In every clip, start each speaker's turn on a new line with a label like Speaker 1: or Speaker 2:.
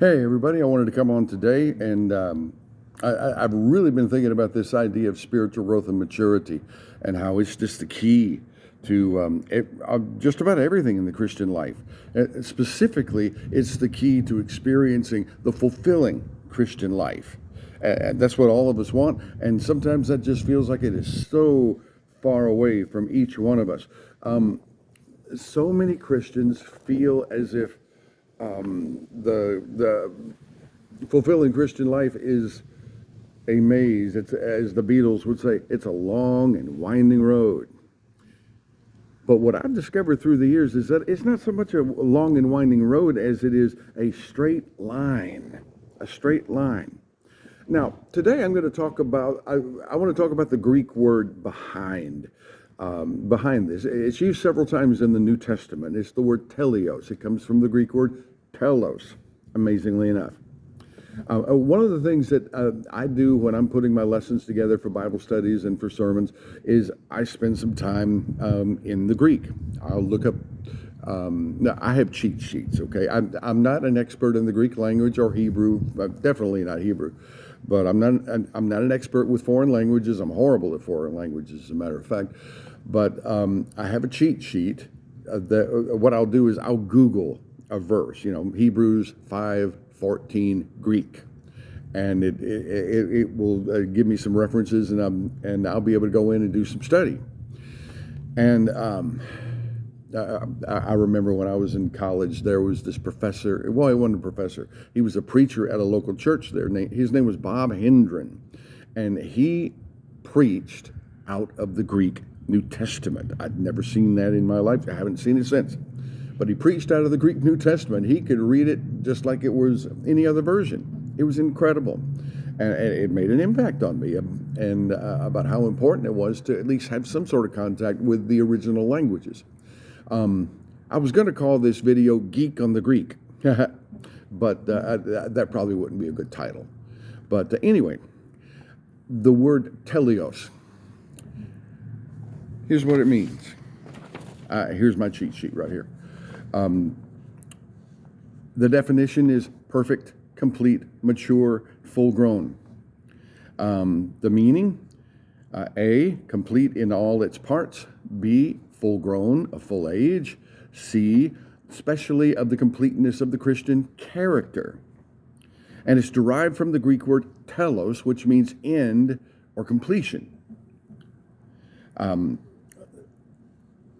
Speaker 1: Hey, everybody, I wanted to come on today, and I've really been thinking about this idea of spiritual growth and maturity and how it's just the key to just about everything in the Christian life. Specifically, it's the key to experiencing the fulfilling Christian life. That's what all of us want, and sometimes that just feels like it is so far away from each one of us. So many Christians feel as if the fulfilling Christian life is a maze. It's, as the Beatles would say, it's a long and winding road. But what I've discovered through the years is that it's not so much a long and winding road as it is a straight line. A straight line. Now, today I'm going to talk about, I want to talk about the Greek word behind. Behind this. It's used several times in the New Testament. It's the word teleos. It comes from the Greek word telos, amazingly enough. One of the things that I do when I'm putting my lessons together for Bible studies and for sermons is I spend some time in the Greek. I'll look up, now I have cheat sheets, okay? I'm not an expert in the Greek language or Hebrew, definitely not Hebrew. But I'm not an expert with foreign languages. I'm horrible at foreign languages, as a matter of fact. But I have a cheat sheet. What I'll do is I'll Google a verse, Hebrews 5:14 Greek, and it will give me some references, and I'll be able to go in and do some study. And I remember when I was in college, there was this professor. Well, he wasn't a professor. He was a preacher at a local church there. His name was Bob Hendren, and he preached out of the Greek New Testament. I'd never seen that in my life. I haven't seen it since. But he preached out of the Greek New Testament. He could read it just like it was any other version. It was incredible. And it made an impact on me, and about how important it was to at least have some sort of contact with the original languages. I was going to call this video Geek on the Greek, but that probably wouldn't be a good title. But anyway, the word teleos. Here's what it means. Here's my cheat sheet right here. The definition is perfect, complete, mature, full grown. The meaning, A, complete in all its parts. B, full grown, a full age. C, especially of the completeness of the Christian character. And it's derived from the Greek word telos, which means end or completion.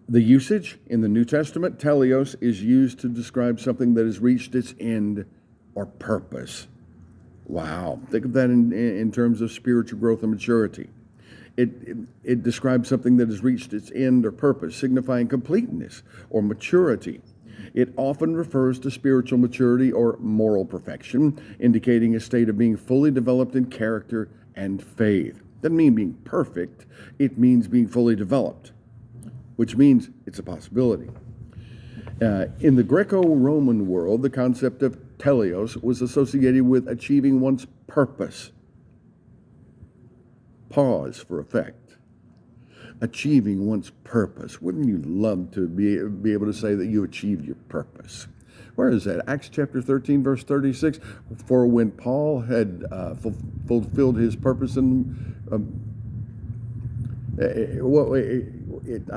Speaker 1: The usage in the New Testament, teleos, is used to describe something that has reached its end or purpose. Wow. Think of that in terms of spiritual growth and maturity. It describes something that has reached its end or purpose, signifying completeness or maturity. It often refers to spiritual maturity or moral perfection, indicating a state of being fully developed in character and faith. Doesn't mean being perfect, it means being fully developed, which means it's a possibility. In the Greco-Roman world, the concept of teleos was associated with achieving one's purpose. Pause for effect. Achieving one's purpose. Wouldn't you love to be able to say that you achieved your purpose? Where is that? Acts chapter 13, verse 36. For when Paul had fulfilled his purpose I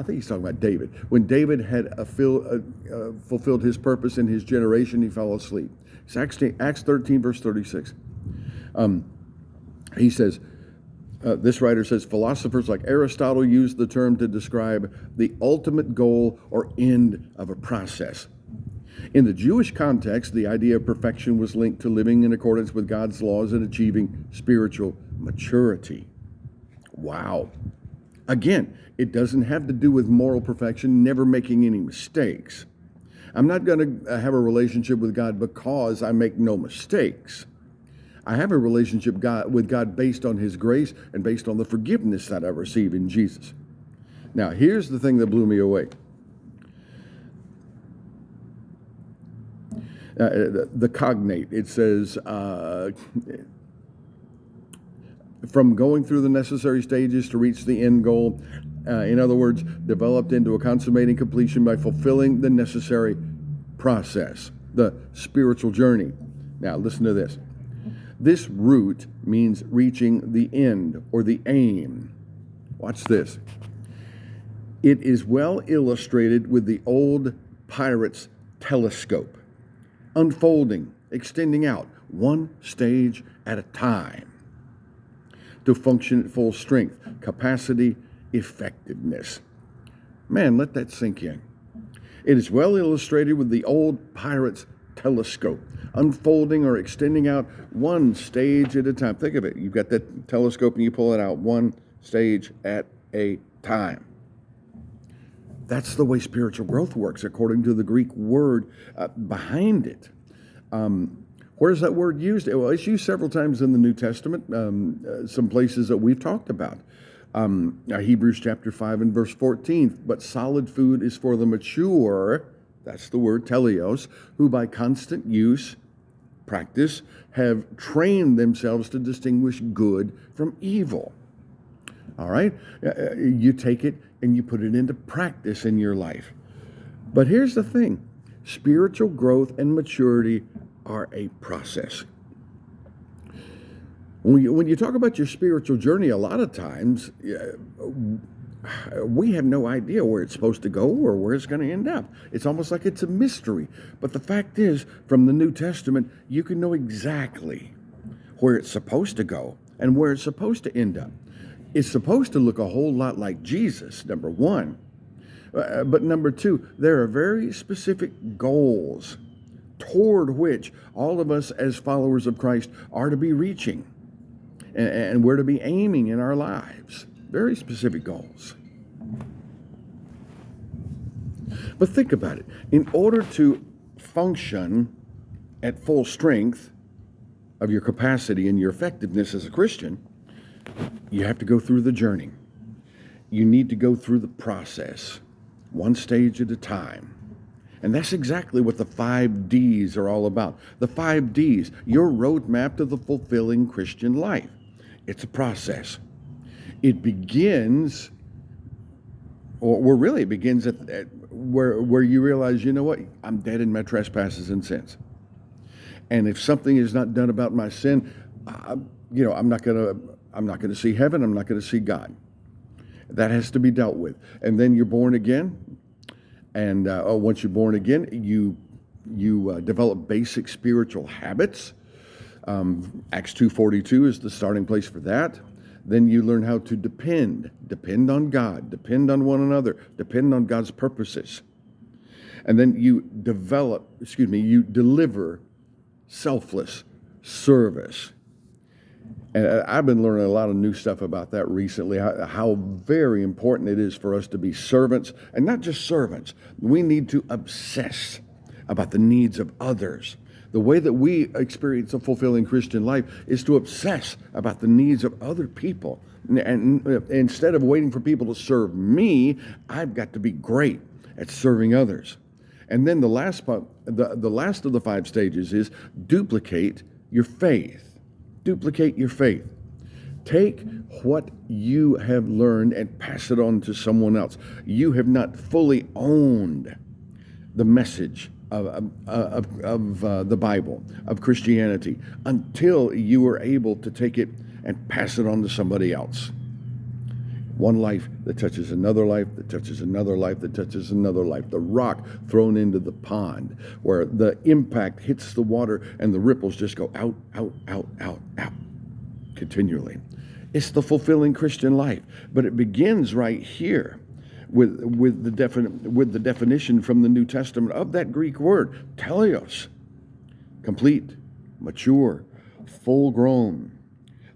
Speaker 1: think he's talking about David. When David had fulfilled his purpose in his generation, he fell asleep. It's Acts 13, verse 36. He says, this writer says, philosophers like Aristotle used the term to describe the ultimate goal or end of a process. In the Jewish context, the idea of perfection was linked to living in accordance with God's laws and achieving spiritual maturity. Wow. Again, it doesn't have to do with moral perfection, never making any mistakes. I'm not going to have a relationship with God because I make no mistakes. I have a relationship with God based on His grace and based on the forgiveness that I receive in Jesus. Now, here's the thing that blew me away. The cognate, it says, from going through the necessary stages to reach the end goal. In other words, developed into a consummating completion by fulfilling the necessary process, the spiritual journey. Now, listen to this. This route means reaching the end or the aim. Watch this. It is well illustrated with the old pirate's telescope, unfolding, extending out, one stage at a time, to function at full strength, capacity, effectiveness. Man, let that sink in. It is well illustrated with the old pirate's telescope, unfolding or extending out one stage at a time. Think of it. You've got that telescope and you pull it out one stage at a time. That's the way spiritual growth works, according to the Greek word behind it. Where's that word used? Well, it's used several times in the New Testament, some places that we've talked about. Hebrews chapter 5 and verse 14, but solid food is for the mature, that's the word teleos, who by constant use, practice, have trained themselves to distinguish good from evil. All right? You take it and you put it into practice in your life. But here's the thing. Spiritual growth and maturity are a process. When you talk about your spiritual journey, a lot of times we have no idea where it's supposed to go or where it's going to end up. It's almost like it's a mystery. But the fact is, from the New Testament, you can know exactly where it's supposed to go and where it's supposed to end up. It's supposed to look a whole lot like Jesus, number one. But number two, there are very specific goals toward which all of us as followers of Christ are to be reaching. And we're to be aiming in our lives. Very specific goals. But think about it. In order to function at full strength of your capacity and your effectiveness as a Christian, you have to go through the journey. You need to go through the process, one stage at a time. And that's exactly what the 5 Ds are all about. The 5 Ds, your roadmap to the fulfilling Christian life. It's a process. It begins, or really it begins at where you realize, you know what, I'm dead in my trespasses and sins. And if something is not done about my sin, I'm not going to see heaven. I'm not going to see God. That has to be dealt with. And then you're born again. And once you're born again, you develop basic spiritual habits. Acts 2:42 is the starting place for that. Then you learn how to depend on God, depend on one another, depend on God's purposes. And then you deliver selfless service. And I've been learning a lot of new stuff about that recently, how very important it is for us to be servants, and not just servants. We need to obsess about the needs of others. The way that we experience a fulfilling Christian life is to obsess about the needs of other people. And instead of waiting for people to serve me, I've got to be great at serving others. And then the last part, the last of the 5 stages is duplicate your faith. Duplicate your faith. Take what you have learned and pass it on to someone else. You have not fully owned the message of the Bible, of Christianity, until you are able to take it and pass it on to somebody else. One life that touches another life, that touches another life, that touches another life. The rock thrown into the pond, where the impact hits the water and the ripples just go out, out, out, out, out, continually. It's the fulfilling Christian life. But it begins right here with the definition from the New Testament of that Greek word, teleos. Complete, mature, full grown.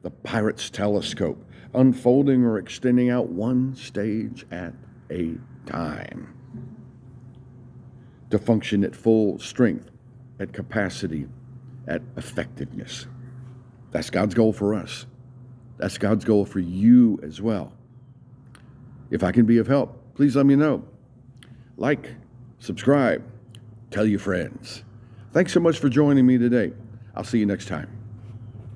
Speaker 1: The pirate's telescope, unfolding or extending out one stage at a time, to function at full strength, at capacity, at effectiveness. That's God's goal for us. That's God's goal for you as well. If I can be of help, please let me know. Like, subscribe, tell your friends. Thanks so much for joining me today. I'll see you next time.